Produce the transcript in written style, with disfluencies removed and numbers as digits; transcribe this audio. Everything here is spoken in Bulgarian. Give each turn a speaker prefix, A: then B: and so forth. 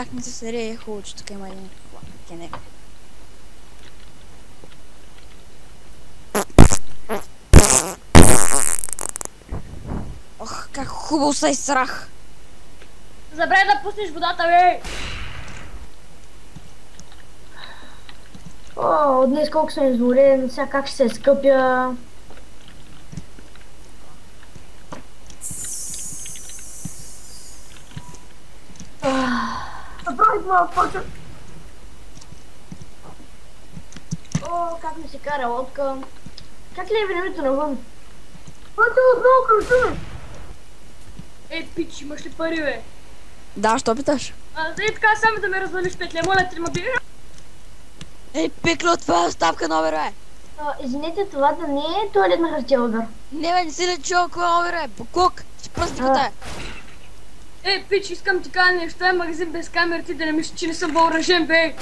A: Как ми се серия е хубаво, че тук има един кене. Ох, как хубаво се изсрах.
B: Забравяй да пуснеш водата, бе!
C: О, днес колко съм изморен, сега как ще се скъпя. Направих мафака. О, как ми се кара лодка. Как ли е времето навън? Пътя отново кръсуме.
B: Пич, имаш ли пари, бе?
A: Да, що питаш?
B: Така, само да ме развалиш, Петле, моля ти, ма би...
A: Пикло, това е оставка номер, бе!
C: Извинете, това да не е туалет на хартия удар.
A: Не, бе, не си ли чул кой номер, бе? Букук! Ще пръсти по тая.
B: Пич, искам ти кажа нещо, е магазин без камери, ти да не мислиш, че не съм въоръжен, бе!